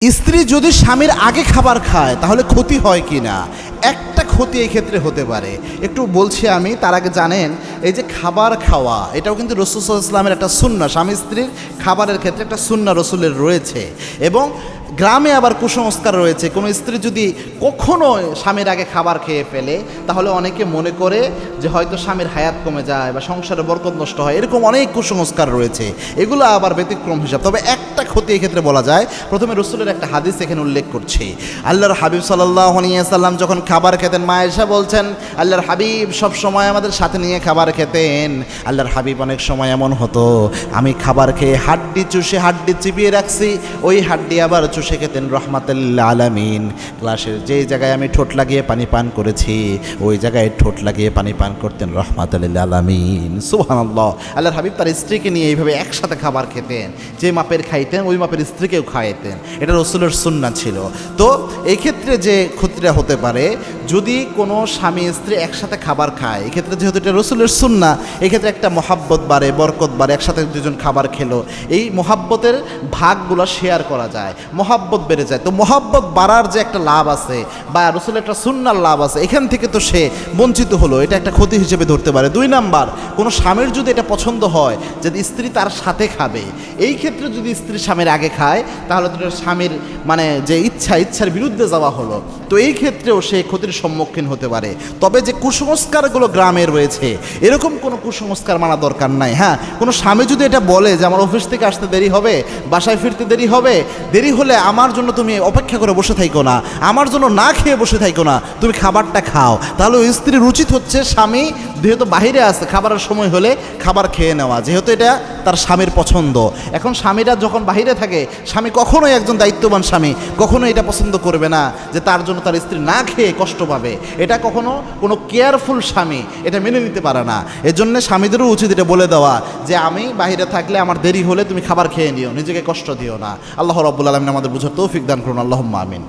স্ত্রী যদি স্বামীর আগে খাবার খায় তাহলে ক্ষতি হয় কি না? একটা ক্ষতি এই ক্ষেত্রে হতে পারে, একটু বলছি আমি। তার আগে জানেন, এই যে খাবার খাওয়া, এটাও কিন্তু রাসূল সাল্লাল্লাহু আলাইহি ওয়াসাল্লামের একটা সুন্নাহ। স্বামী স্ত্রীর খাবারের ক্ষেত্রে একটা সুন্নাহ রাসূলের রয়েছে। এবং গ্রামে আবার কুসংস্কার রয়েছে, কোনো স্ত্রী যদি কখনো স্বামীর আগে খাবার খেয়ে ফেলে তাহলে অনেকে মনে করে যে হয়তো স্বামীর হায়াত কমে যায় বা সংসারে বরকত নষ্ট হয়, এরকম অনেক কুসংস্কার রয়েছে। এগুলো আবার ব্যতিক্রম হিসাব। তবে একটা ক্ষতি এই ক্ষেত্রে বলা যায়। প্রথমে রাসূলের একটা হাদিস এখানে উল্লেখ করছি। আল্লাহর হাবিব সাল্লাল্লাহু আলাইহি ওয়াসাল্লাম যখন খাবার খেতেন, মা আয়েশা বলছেন আল্লাহর হাবিব সব সময় আমাদের সাথে নিয়ে খাবার খেতেন। আল্লাহর হাবিব অনেক সময় এমন হতো, আমি খাবার খেয়ে হাড্ডি চুষে হাড্ডি চিবিয়ে রাখছি, ওই হাড্ডি আবার চুষে খেতেন রহমাতুল আলামিন। ক্লাসের যেই জায়গায় আমি ঠোঁট লাগিয়ে পানি পান করেছি, ওই জায়গায় ঠোঁট লাগিয়ে পানি পান করতেন রহমাতুল আলামিন। সুবহানাল্লাহ। আল্লাহর হাবিব তার স্ত্রীকে নিয়ে এইভাবে একসাথে খাবার খেতেন, যে মাপের খাইতেন ওই মাপের স্ত্রীকেও খাইতেন। এটা রাসূলের সুন্নাহ ছিল। তো এই ক্ষেত্রে যে ক্ষতিটা হতে পারে, যদি কোনো স্বামী স্ত্রী একসাথে খাবার খায়, এক্ষেত্রে যেহেতু এটা রাসূলের সুন্নাহ, এক্ষেত্রে একটা মহাব্বত বাড়ে, বরকত বাড়ে। একসাথে দুজন খাবার খেলো, এই মহাব্বতের ভাগগুলো শেয়ার করা যায়, মহাব্বত বেড়ে যায়। তো মহাব্বত বাড়ার যে একটা লাভ আছে বা রাসূলের একটা সুন্নাহর লাভ আছে, এখান থেকে তো সে বঞ্চিত হলো, এটা একটা ক্ষতি হিসেবে ধরতে পারে। 2 নাম্বার, কোনো স্বামীর যদি এটা পছন্দ হয় যে স্ত্রী তার সাথে খাবে, এই ক্ষেত্রে যদি স্ত্রী স্বামীর আগে খায় তাহলে তো স্বামীর মানে যে ইচ্ছার বিরুদ্ধে যাওয়া হলো। তো এই ক্ষেত্রেও সে ক্ষতির সম্মুখীন হতে পারে। তবে যে কুসংস্কারগুলো গ্রামে রয়েছে, এরকম কোনো কুসংস্কার মানা দরকার নাই। হ্যাঁ, কোনো স্বামী যদি এটা বলে যে আমার অফিস থেকে আসতে দেরি হবে, বাসায় ফিরতে দেরি হবে, দেরি হলে আমার জন্য তুমি অপেক্ষা করে বসে থাইকো না, আমার জন্য না খেয়ে বসে থাইকো না, তুমি খাবারটা খাও, তাহলে ওই স্ত্রীর উচিত হচ্ছে স্বামী যেহেতু বাহিরে আছে, খাবারের সময় হলে খাবার খেয়ে নেওয়া, যেহেতু এটা তার স্বামীর পছন্দ। এখন স্বামীরা যখন বাহিরে থাকে, স্বামী কখনোই, একজন দায়িত্ববান স্বামী কখনোই এটা পছন্দ করবে না যে তার জন্য তার স্ত্রী না খেয়ে কষ্ট পাবে। এটা কখনো কোনো কেয়ারফুল স্বামী এটা মেনে নিতে পারে না। এজন্য স্বামীদেরও উচিত এটা বলে দেওয়া যে আমি বাহিরে থাকলে আমার দেরি হলে তুমি খাবার খেয়ে নিও, নিজেকে কষ্ট দিও না। আল্লাহ রাব্বুল আলামিন আমাদের বুঝার তৌফিক দান করুন। আল্লাহুম্মা আমিন।